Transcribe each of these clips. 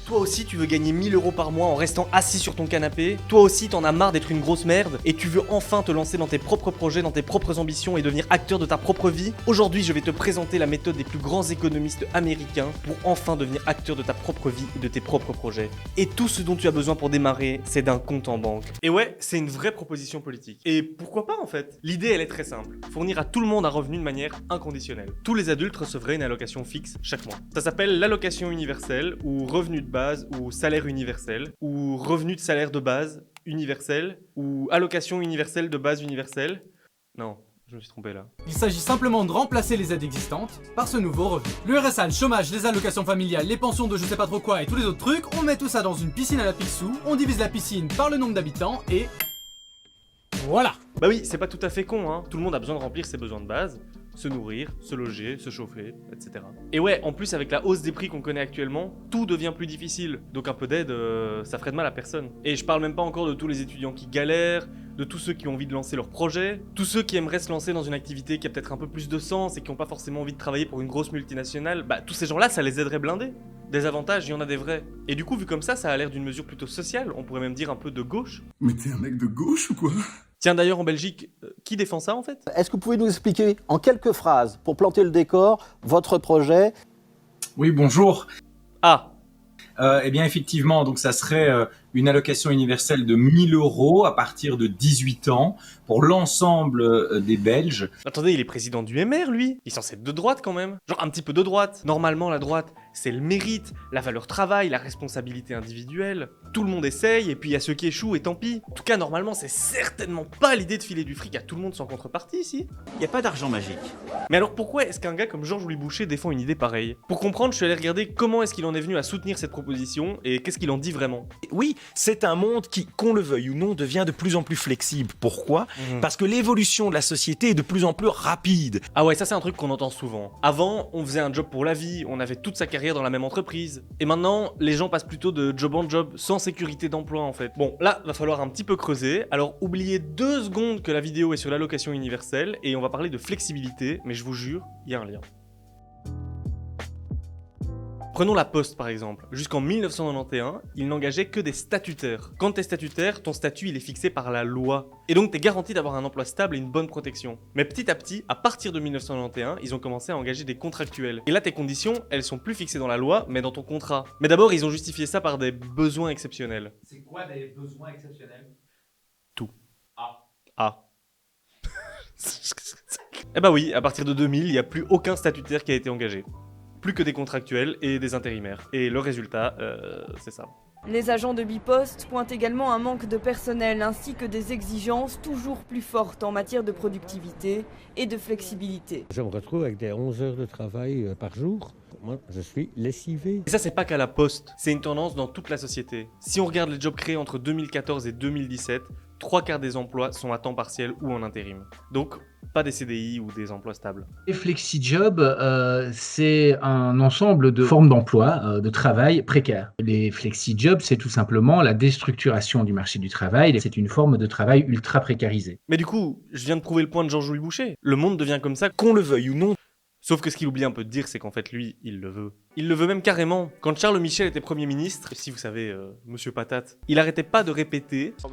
Toi aussi tu veux gagner 1000 € par mois en restant assis sur ton canapé. Toi aussi t'en as marre d'être une grosse merde et tu veux enfin te lancer dans tes propres projets, dans tes propres ambitions et devenir acteur de ta propre vie. Aujourd'hui je vais te présenter la méthode des plus grands économistes américains pour enfin devenir acteur de ta propre vie et de tes propres projets. Et tout ce dont tu as besoin pour démarrer, c'est d'un compte en banque. Et ouais, c'est une vraie proposition politique. Et pourquoi pas en fait? L'idée elle est très simple. Fournir à tout le monde un revenu de manière inconditionnelle. Tous les adultes recevraient une allocation fixe chaque mois. Ça s'appelle l'allocation universelle ou revenu de base ou salaire universel ou revenu de salaire de base universel ou allocation universelle de base universelle. Non, je me suis trompé là. Il s'agit simplement de remplacer les aides existantes par ce nouveau revenu. Le RSA, le chômage, les allocations familiales, les pensions de je sais pas trop quoi et tous les autres trucs, on met tout ça dans une piscine à la Picsou, on divise la piscine par le nombre d'habitants et... voilà. Bah oui, c'est pas tout à fait con, hein. Tout le monde a besoin de remplir ses besoins de base. Se nourrir, se loger, se chauffer, etc. Et ouais, en plus avec la hausse des prix qu'on connaît actuellement, tout devient plus difficile. Donc un peu d'aide, ça ferait de mal à personne. Et je parle même pas encore de tous les étudiants qui galèrent, de tous ceux qui ont envie de lancer leur projet, tous ceux qui aimeraient se lancer dans une activité qui a peut-être un peu plus de sens et qui ont pas forcément envie de travailler pour une grosse multinationale, bah tous ces gens-là, ça les aiderait blindés. Des avantages, il y en a des vrais. Et du coup, vu comme ça a l'air d'une mesure plutôt sociale, on pourrait même dire un peu de gauche. Mais t'es un mec de gauche ou quoi? Tiens d'ailleurs en Belgique, qui défend ça en fait? Est-ce que vous pouvez nous expliquer en quelques phrases, pour planter le décor, votre projet? Oui, bonjour. Ah, Eh bien, effectivement, donc ça serait une allocation universelle de 1000 € à partir de 18 ans pour l'ensemble des Belges. attendez, il est président du MR, lui. Il est censé être de droite quand même. Genre un petit peu de droite. Normalement, la droite, c'est le mérite, la valeur travail, la responsabilité individuelle. Tout le monde essaye, et puis il y a ceux qui échouent, et tant pis. En tout cas, normalement, c'est certainement pas l'idée de filer du fric à tout le monde sans contrepartie, ici. Il n'y a pas d'argent magique. Mais alors pourquoi est-ce qu'un gars comme Georges-Louis Boucher défend une idée pareille? Pour comprendre, je suis allé regarder comment est-ce qu'il en est venu à soutenir cette proposition, et qu'est-ce qu'il en dit vraiment. Oui, c'est un monde qui, qu'on le veuille ou non, devient de plus en plus flexible. Pourquoi? Parce que l'évolution de la société est de plus en plus rapide. Ah ouais, ça c'est un truc qu'on entend souvent. Avant, on faisait un job pour la vie, on avait toute sa carrière dans la même entreprise. Et maintenant, les gens passent plutôt de job en job, sans sécurité d'emploi en fait. Bon, là, va falloir un petit peu creuser. Alors, oubliez 2 secondes que la vidéo est sur l'allocation universelle, et on va parler de flexibilité, mais je vous jure, il y a un lien. Prenons la Poste par exemple. Jusqu'en 1991, il n'engageait que des statutaires. Quand t'es statutaire, ton statut il est fixé par la loi. Et donc t'es garanti d'avoir un emploi stable et une bonne protection. Mais petit à petit, à partir de 1991, ils ont commencé à engager des contractuels. Et là tes conditions, elles sont plus fixées dans la loi, mais dans ton contrat. Mais d'abord, ils ont justifié ça par des besoins exceptionnels. C'est quoi des besoins exceptionnels? Ah. Eh bah oui, à partir de 2000, il n'y a plus aucun statutaire qui a été engagé. Plus que des contractuels et des intérimaires. Et le résultat, c'est ça. Les agents de Bipost pointent également un manque de personnel ainsi que des exigences toujours plus fortes en matière de productivité et de flexibilité. Je me retrouve avec des 11 heures de travail par jour. Moi, je suis lessivé. Et ça, c'est pas qu'à la Poste, c'est une tendance dans toute la société. Si on regarde les jobs créés entre 2014 et 2017, 3/4 des emplois sont à temps partiel ou en intérim. Donc, pas des CDI ou des emplois stables. Les flexi-jobs, c'est un ensemble de formes d'emploi, de travail précaires. Les flexi-jobs, c'est tout simplement la déstructuration du marché du travail. C'est une forme de travail ultra précarisée. Mais du coup, je viens de prouver le point de Georges-Louis Boucher. Le monde devient comme ça, Qu'on le veuille ou non. sauf que ce qu'il oublie un peu de dire, c'est qu'en fait, lui, il le veut. Il le veut même carrément. Quand Charles Michel était Premier ministre, si vous savez, Monsieur Patate, il arrêtait pas de répéter «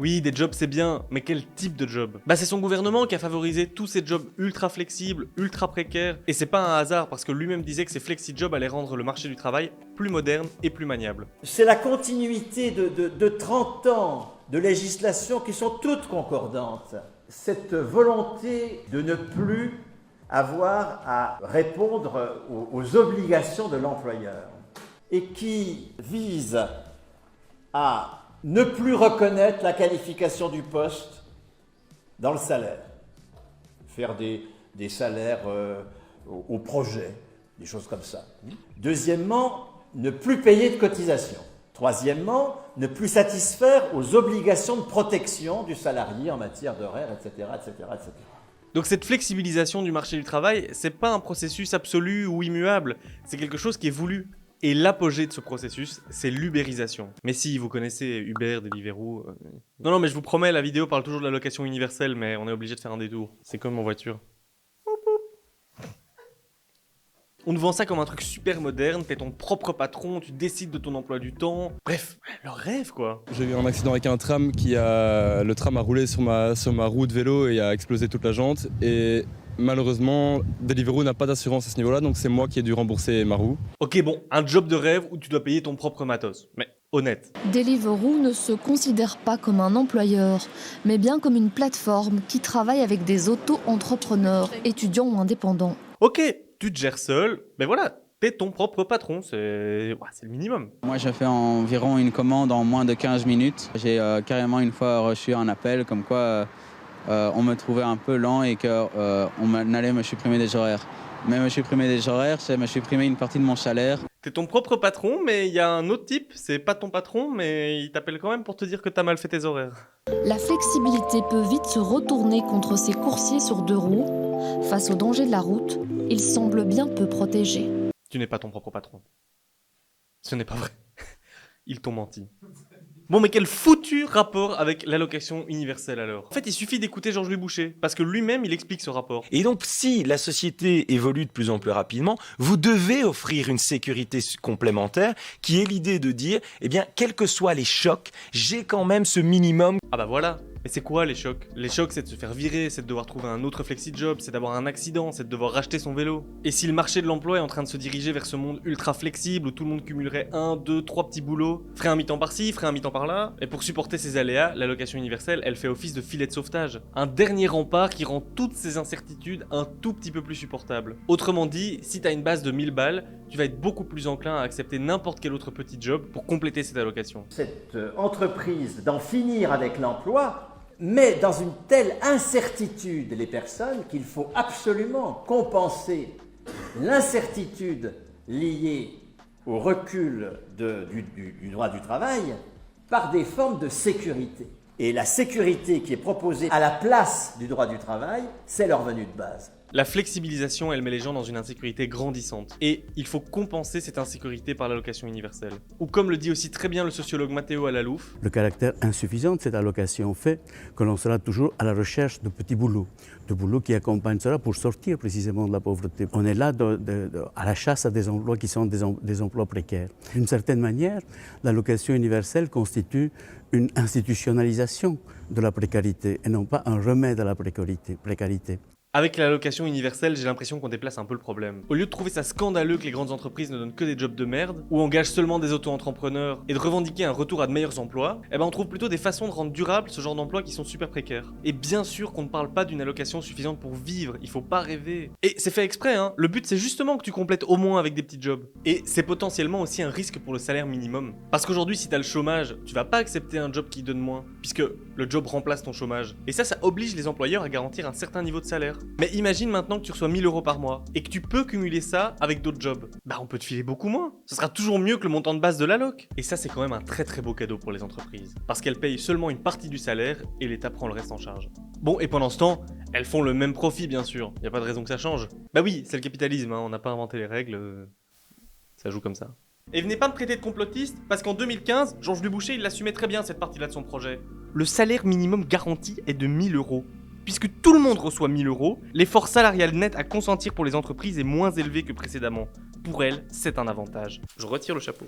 Oui, des jobs c'est bien, mais quel type de job ?» Bah c'est son gouvernement qui a favorisé tous ces jobs ultra flexibles, ultra précaires, et c'est pas un hasard parce que lui-même disait que ces flexi-jobs allaient rendre le marché du travail plus moderne et plus maniable. C'est la continuité de 30 ans de législation qui sont toutes concordantes. Cette volonté de ne plus avoir à répondre aux obligations de l'employeur et qui vise à ne plus reconnaître la qualification du poste dans le salaire. Faire des salaires au projet, des choses comme ça. Deuxièmement, ne plus payer de cotisations. Troisièmement, ne plus satisfaire aux obligations de protection du salarié en matière d'horaire, etc., etc., etc. Donc cette flexibilisation du marché du travail, c'est pas un processus absolu ou immuable, c'est quelque chose qui est voulu. Et l'apogée de ce processus, c'est l'ubérisation. Mais si, vous connaissez Uber, Deliveroo... Non, mais je vous promets, la vidéo parle toujours de la location universelle, mais on est obligé de faire un détour. C'est comme en voiture. On te vend ça comme un truc super moderne, t'es ton propre patron, tu décides de ton emploi du temps. Bref, leur rêve quoi. J'ai eu un accident avec un tram le tram a roulé sur ma roue de vélo et a explosé toute la jante. Et malheureusement, Deliveroo n'a pas d'assurance à ce niveau-là, donc c'est moi qui ai dû rembourser ma roue. Ok bon, un job de rêve où tu dois payer ton propre matos. Mais honnête. Deliveroo ne se considère pas comme un employeur, mais bien comme une plateforme qui travaille avec des auto-entrepreneurs, étudiants ou indépendants. Ok, tu te gères seul, mais voilà, t'es ton propre patron, c'est le minimum. Moi, je fais environ une commande en moins de 15 minutes. J'ai carrément une fois reçu un appel comme quoi on me trouvait un peu lent et qu'on allait me supprimer des horaires. Mais me supprimer des horaires, c'est me supprimer une partie de mon salaire. T'es ton propre patron, mais il y a un autre type, c'est pas ton patron, mais il t'appelle quand même pour te dire que t'as mal fait tes horaires. La flexibilité peut vite se retourner contre ces coursiers sur 2 roues. Face aux dangers de la route, ils semblent bien peu protégés. Tu n'es pas ton propre patron. Ce n'est pas vrai. Ils t'ont menti. Bon, mais quel foutu rapport avec l'allocation universelle alors? En fait, il suffit d'écouter Georges-Louis Boucher, parce que lui-même, il explique ce rapport. Et donc, si la société évolue de plus en plus rapidement, vous devez offrir une sécurité complémentaire, qui est l'idée de dire, eh bien, quels que soient les chocs, j'ai quand même ce minimum. Ah bah voilà. Mais c'est quoi les chocs? Les chocs, c'est de se faire virer, c'est de devoir trouver un autre flexi-job, c'est d'avoir un accident, c'est de devoir racheter son vélo. Et si le marché de l'emploi est en train de se diriger vers ce monde ultra flexible où tout le monde cumulerait 1, 2, 3 petits boulots, ferait un mi-temps par-ci, ferait un mi-temps par-là, et pour supporter ces aléas, l'allocation universelle, elle fait office de filet de sauvetage. Un dernier rempart qui rend toutes ces incertitudes un tout petit peu plus supportables. Autrement dit, si t'as une base de 1000 balles, tu vas être beaucoup plus enclin à accepter n'importe quel autre petit job pour compléter cette allocation. Cette entreprise d'en finir avec l'emploi met dans une telle incertitude les personnes qu'il faut absolument compenser l'incertitude liée au recul du droit du travail par des formes de sécurité. Et la sécurité qui est proposée à la place du droit du travail, c'est le revenu de base. La flexibilisation, elle met les gens dans une insécurité grandissante. Et il faut compenser cette insécurité par l'allocation universelle. Ou comme le dit aussi très bien le sociologue Matteo Alalouf, le caractère insuffisant de cette allocation fait que l'on sera toujours à la recherche de petits boulots, de boulots qui accompagnent cela pour sortir précisément de la pauvreté. On est là à la chasse à des emplois qui sont des emplois précaires. D'une certaine manière, l'allocation universelle constitue une institutionnalisation de la précarité et non pas un remède à la précarité. Avec l'allocation universelle, j'ai l'impression qu'on déplace un peu le problème. Au lieu de trouver ça scandaleux que les grandes entreprises ne donnent que des jobs de merde, ou engagent seulement des auto-entrepreneurs, et de revendiquer un retour à de meilleurs emplois, eh ben on trouve plutôt des façons de rendre durable ce genre d'emplois qui sont super précaires. Et bien sûr qu'on ne parle pas d'une allocation suffisante pour vivre, il faut pas rêver. Et c'est fait exprès, hein, le but c'est justement que tu complètes au moins avec des petits jobs. Et c'est potentiellement aussi un risque pour le salaire minimum. Parce qu'aujourd'hui, si t'as le chômage, tu vas pas accepter un job qui donne moins, puisque le job remplace ton chômage. Et ça oblige les employeurs à garantir un certain niveau de salaire. Mais imagine maintenant que tu reçois 1000 € par mois et que tu peux cumuler ça avec d'autres jobs. Bah on peut te filer beaucoup moins. Ce sera toujours mieux que le montant de base de l'alloc. Et ça c'est quand même un très très beau cadeau pour les entreprises. Parce qu'elles payent seulement une partie du salaire et l'État prend le reste en charge. Bon et pendant ce temps, elles font le même profit bien sûr. Y a pas de raison que ça change. Bah oui, c'est le capitalisme, hein. On n'a pas inventé les règles. Ça joue comme ça. Et venez pas me traiter de complotiste, parce qu'en 2015, Georges-Louis Boucher il assumait très bien cette partie-là de son projet. Le salaire minimum garanti est de 1000 €. Puisque tout le monde reçoit 1000 €, l'effort salarial net à consentir pour les entreprises est moins élevé que précédemment. Pour elles, c'est un avantage. Je retire le chapeau.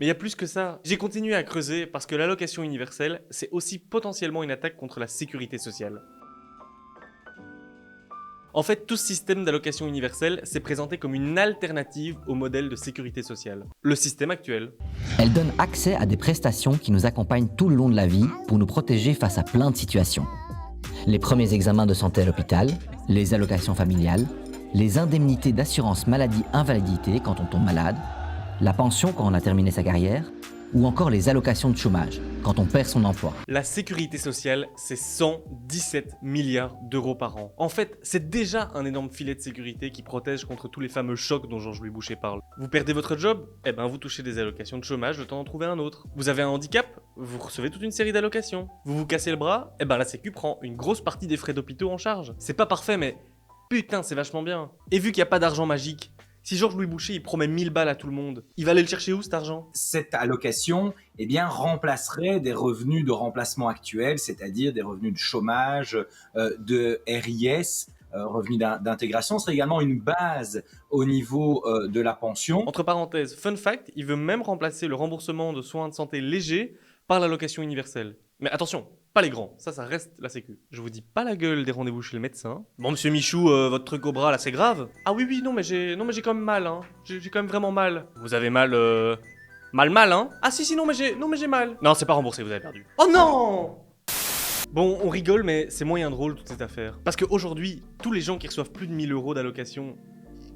Mais il y a plus que ça. J'ai continué à creuser parce que l'allocation universelle, c'est aussi potentiellement une attaque contre la sécurité sociale. En fait, tout ce système d'allocation universelle s'est présenté comme une alternative au modèle de sécurité sociale. Le système actuel. Elle donne accès à des prestations qui nous accompagnent tout le long de la vie pour nous protéger face à plein de situations. Les premiers examens de santé à l'hôpital, les allocations familiales, les indemnités d'assurance maladie-invalidité quand on tombe malade, la pension quand on a terminé sa carrière, ou encore les allocations de chômage quand on perd son emploi. La sécurité sociale, c'est 117 milliards d'euros par an. En fait, c'est déjà un énorme filet de sécurité qui protège contre tous les fameux chocs dont Georges-Louis Boucher parle. Vous perdez votre job? Eh ben vous touchez des allocations de chômage le temps d'en trouver un autre. Vous avez un handicap? Vous recevez toute une série d'allocations. Vous vous cassez le bras? Eh ben la sécu prend une grosse partie des frais d'hôpitaux en charge. C'est pas parfait mais putain c'est vachement bien. Et vu qu'il n'y a pas d'argent magique, si Georges-Louis Boucher il promet 1000 balles à tout le monde, il va aller le chercher où cet argent? Cette allocation eh bien, remplacerait des revenus de remplacement actuels, c'est-à-dire des revenus de chômage, de RIS, revenu d'intégration, serait également une base au niveau de la pension. Entre parenthèses, fun fact, il veut même remplacer le remboursement de soins de santé légers par l'allocation universelle. Mais attention, pas les grands, ça reste la sécu. Je vous dis pas la gueule des rendez-vous chez le médecin. Bon monsieur Michou, votre truc au bras là c'est grave? Ah oui non mais j'ai quand même mal hein. J'ai quand même vraiment mal. Vous avez mal mal hein? Ah si non mais j'ai mal. Non c'est pas remboursé, vous avez perdu. Oh non! Bon, on rigole, mais c'est moyen drôle toute cette affaire. Parce qu'aujourd'hui, tous les gens qui reçoivent plus de 1000 € d'allocation,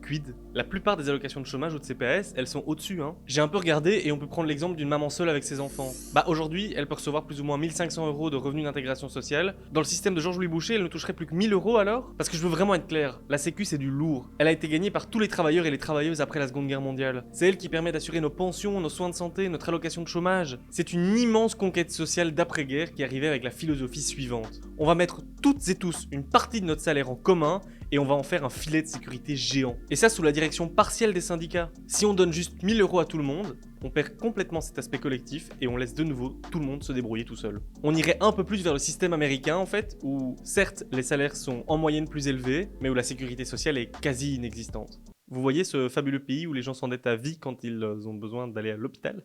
quid? La plupart des allocations de chômage ou de CPS, elles sont au-dessus, hein. J'ai un peu regardé et on peut prendre l'exemple d'une maman seule avec ses enfants. Bah aujourd'hui, elle peut recevoir plus ou moins 1500 € de revenus d'intégration sociale. Dans le système de Georges-Louis Boucher, elle ne toucherait plus que 1000 € alors? Parce que je veux vraiment être clair, la sécu c'est du lourd. Elle a été gagnée par tous les travailleurs et les travailleuses après la Seconde Guerre mondiale. C'est elle qui permet d'assurer nos pensions, nos soins de santé, notre allocation de chômage. C'est une immense conquête sociale d'après-guerre qui arrivait avec la philosophie suivante. On va mettre toutes et tous une partie de notre salaire en commun et on va en faire un filet de sécurité géant. Et ça sous la direction partielle des syndicats. Si on donne juste 1000 € à tout le monde, on perd complètement cet aspect collectif et on laisse de nouveau tout le monde se débrouiller tout seul. On irait un peu plus vers le système américain en fait, où certes les salaires sont en moyenne plus élevés, mais où la sécurité sociale est quasi inexistante. Vous voyez ce fabuleux pays où les gens s'endettent à vie quand ils ont besoin d'aller à l'hôpital?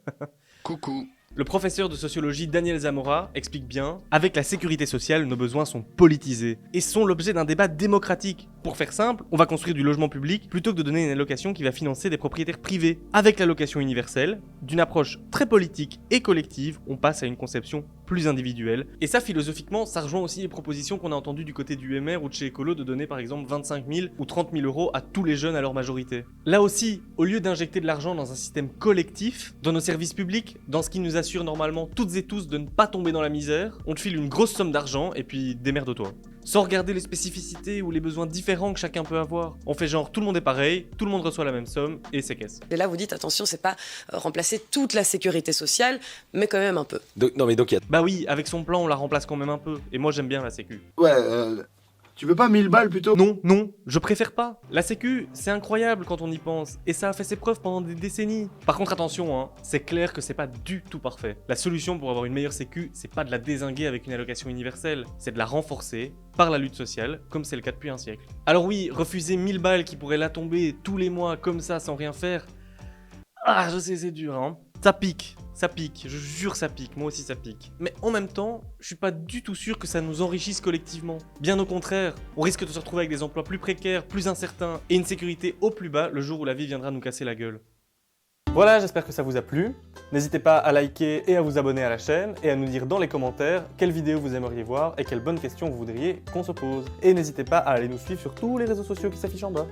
Coucou. Le professeur de sociologie Daniel Zamora explique bien « Avec la sécurité sociale, nos besoins sont politisés et sont l'objet d'un débat démocratique. Pour faire simple, on va construire du logement public plutôt que de donner une allocation qui va financer des propriétaires privés. Avec l'allocation universelle, d'une approche très politique et collective, on passe à une conception plus individuelle. Et ça, philosophiquement, ça rejoint aussi les propositions qu'on a entendues du côté du MR ou de chez Écolo de donner par exemple 25 000 ou 30 000 € à tous les jeunes à leur majorité. Là aussi, au lieu d'injecter de l'argent dans un système collectif, dans nos services publics, dans ce qui nous assure normalement toutes et tous de ne pas tomber dans la misère, on te file une grosse somme d'argent et puis démerde-toi. Sans regarder les spécificités ou les besoins différents que chacun peut avoir. On fait genre tout le monde est pareil, tout le monde reçoit la même somme et c'est caisse. Et là vous dites attention, c'est pas remplacer toute la sécurité sociale, mais quand même un peu. Bah oui, avec son plan on la remplace quand même un peu. Et moi j'aime bien la sécu. Ouais, tu veux pas 1000 balles plutôt? Non, je préfère pas. La sécu, c'est incroyable quand on y pense, et ça a fait ses preuves pendant des décennies. Par contre attention, hein, c'est clair que c'est pas du tout parfait. La solution pour avoir une meilleure sécu, c'est pas de la dézinguer avec une allocation universelle, c'est de la renforcer par la lutte sociale, comme c'est le cas depuis un siècle. Alors oui, refuser 1000 balles qui pourraient la tomber tous les mois comme ça sans rien faire... Ah, je sais, c'est dur, hein. Ça pique, je jure ça pique, moi aussi ça pique. Mais en même temps, je suis pas du tout sûr que ça nous enrichisse collectivement. Bien au contraire, on risque de se retrouver avec des emplois plus précaires, plus incertains, et une sécurité au plus bas le jour où la vie viendra nous casser la gueule. Voilà, j'espère que ça vous a plu. N'hésitez pas à liker et à vous abonner à la chaîne, et à nous dire dans les commentaires quelle vidéo vous aimeriez voir et quelles bonnes questions vous voudriez qu'on se pose. Et n'hésitez pas à aller nous suivre sur tous les réseaux sociaux qui s'affichent en bas.